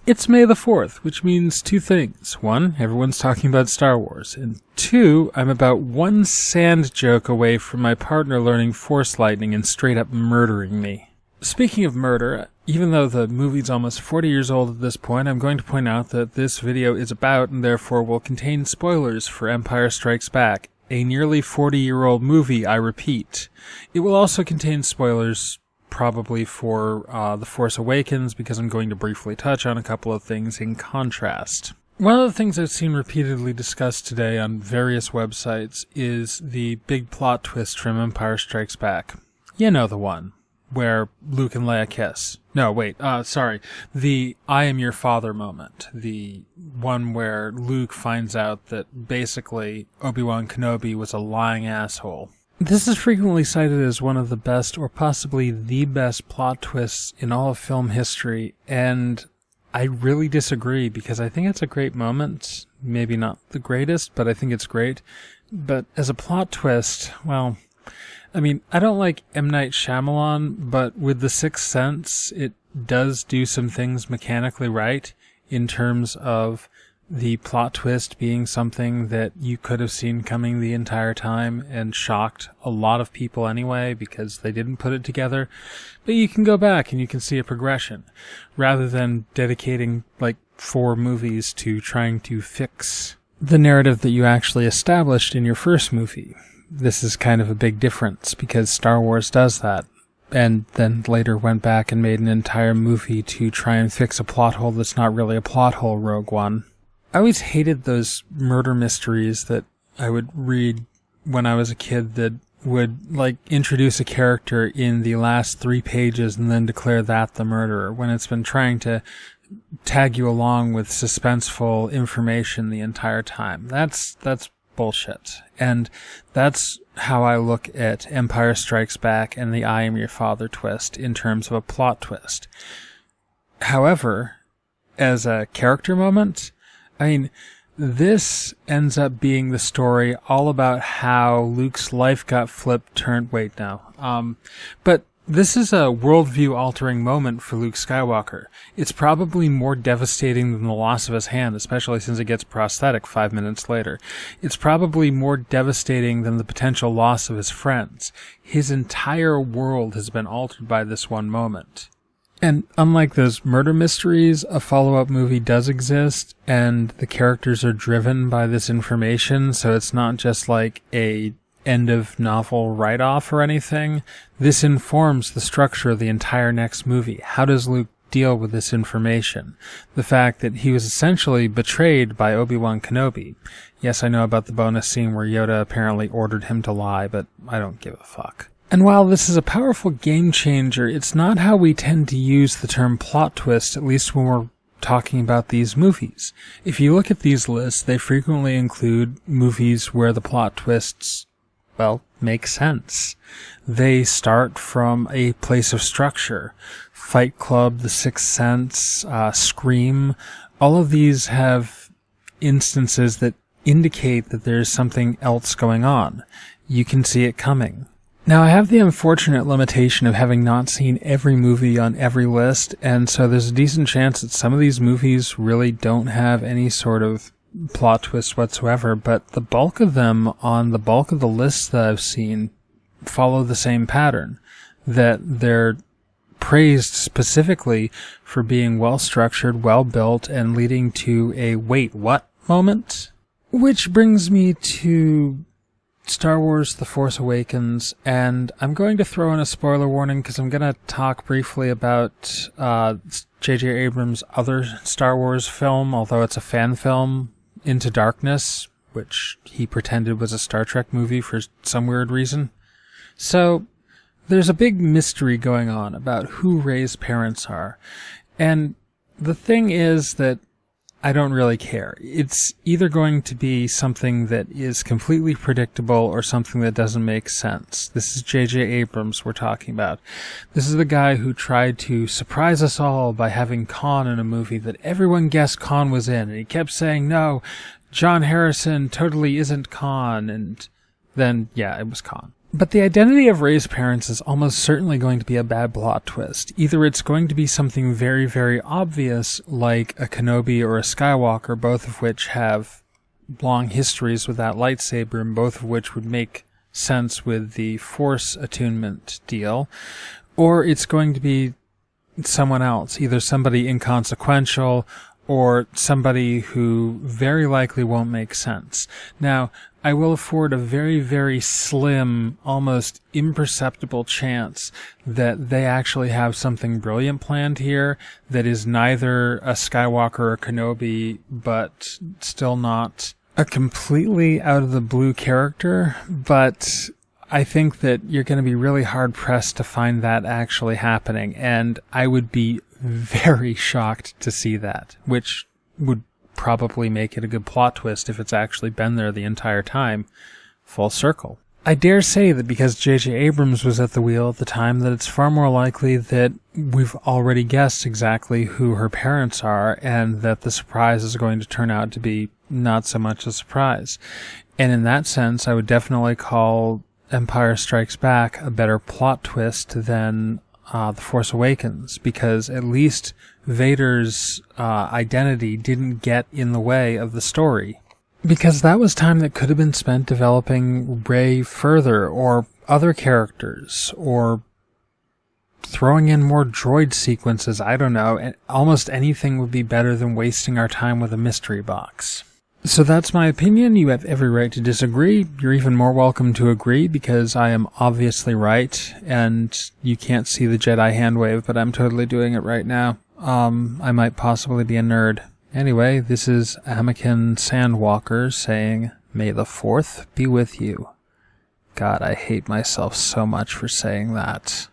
It's May the 4th, which means two things. One, everyone's talking about Star Wars. And two, I'm about one sand joke away from my partner learning Force lightning and straight up murdering me. Speaking of murder, even though the movie's almost 40 years old at this point, I'm going to point out that this video is about and therefore will contain spoilers for Empire Strikes Back, a nearly 40-year-old movie, I repeat. It will also contain spoilers probably for The Force Awakens, because I'm going to briefly touch on a couple of things in contrast. One of the things I've seen repeatedly discussed today on various websites is the big plot twist from Empire Strikes Back. You know the one, where Luke and Leia kiss. No, wait, the I am your father moment. The one where Luke finds out that basically Obi-Wan Kenobi was a lying asshole. This is frequently cited as one of the best, or possibly the best, plot twists in all of film history, and I really disagree, because I think it's a great moment. Maybe not the greatest, but I think it's great. But as a plot twist, well, I mean, I don't like M. Night Shyamalan, but with The Sixth Sense, it does do some things mechanically right, in terms of the plot twist being something that you could have seen coming the entire time and shocked a lot of people anyway because they didn't put it together. But you can go back and you can see a progression, rather than dedicating like 4 movies to trying to fix the narrative that you actually established in your first movie. This is kind of a big difference because Star Wars does that, and then later went back and made an entire movie to try and fix a plot hole that's not really a plot hole, Rogue One. I always hated those murder mysteries that I would read when I was a kid that would, like, introduce a character in the last 3 pages and then declare that the murderer, when it's been trying to tag you along with suspenseful information the entire time. That's bullshit. And that's how I look at Empire Strikes Back and the I Am Your Father twist in terms of a plot twist. However, as a character moment, I mean, this ends up being the story all about how Luke's life got flipped, but this is a worldview-altering moment for Luke Skywalker. It's probably more devastating than the loss of his hand, especially since it gets prosthetic 5 minutes later. It's probably more devastating than the potential loss of his friends. His entire world has been altered by this one moment. And unlike those murder mysteries, a follow-up movie does exist, and the characters are driven by this information, so it's not just like a end-of-novel write-off or anything. This informs the structure of the entire next movie. How does Luke deal with this information? The fact that he was essentially betrayed by Obi-Wan Kenobi. Yes, I know about the bonus scene where Yoda apparently ordered him to lie, but I don't give a fuck. And while this is a powerful game changer, it's not how we tend to use the term plot twist, at least when we're talking about these movies. If you look at these lists, they frequently include movies where the plot twists, well, make sense. They start from a place of structure. Fight Club, The Sixth Sense, Scream, all of these have instances that indicate that there's something else going on. You can see it coming. Now, I have the unfortunate limitation of having not seen every movie on every list, and so there's a decent chance that some of these movies really don't have any sort of plot twist whatsoever, but the bulk of them on the bulk of the lists that I've seen follow the same pattern, that they're praised specifically for being well-structured, well-built, and leading to a wait, what moment? Which brings me to Star Wars The Force Awakens, and I'm going to throw in a spoiler warning because I'm going to talk briefly about J.J. Abrams' other Star Wars film, although it's a fan film, Into Darkness, which he pretended was a Star Trek movie for some weird reason. So, there's a big mystery going on about who Rey's parents are, and the thing is that I don't really care. It's either going to be something that is completely predictable or something that doesn't make sense. This is J.J. Abrams we're talking about. This is the guy who tried to surprise us all by having Khan in a movie that everyone guessed Khan was in, and he kept saying, no, John Harrison totally isn't Khan, and then, yeah, it was Khan. But the identity of Rey's parents is almost certainly going to be a bad plot twist. Either it's going to be something very, very obvious, like a Kenobi or a Skywalker, both of which have long histories with that lightsaber, and both of which would make sense with the Force attunement deal, or it's going to be someone else, either somebody inconsequential or somebody who very likely won't make sense. Now, I will afford a very, very slim, almost imperceptible chance that they actually have something brilliant planned here that is neither a Skywalker or Kenobi, but still not a completely out-of-the-blue character. But I think that you're going to be really hard-pressed to find that actually happening, and I would be very shocked to see that, which would probably make it a good plot twist if it's actually been there the entire time, full circle. I dare say that because J.J. Abrams was at the wheel at the time, that it's far more likely that we've already guessed exactly who her parents are, and that the surprise is going to turn out to be not so much a surprise. And in that sense, I would definitely call Empire Strikes Back a better plot twist than The Force Awakens, because at least Vader's identity didn't get in the way of the story. Because that was time that could have been spent developing Rey further, or other characters, or throwing in more droid sequences. I don't know. And almost anything would be better than wasting our time with a mystery box. So that's my opinion. You have every right to disagree. You're even more welcome to agree, because I am obviously right, and you can't see the Jedi hand wave, but I'm totally doing it right now. I might possibly be a nerd. Anyway, this is Anakin Sandwalker saying, "May the 4th be with you." God, I hate myself so much for saying that.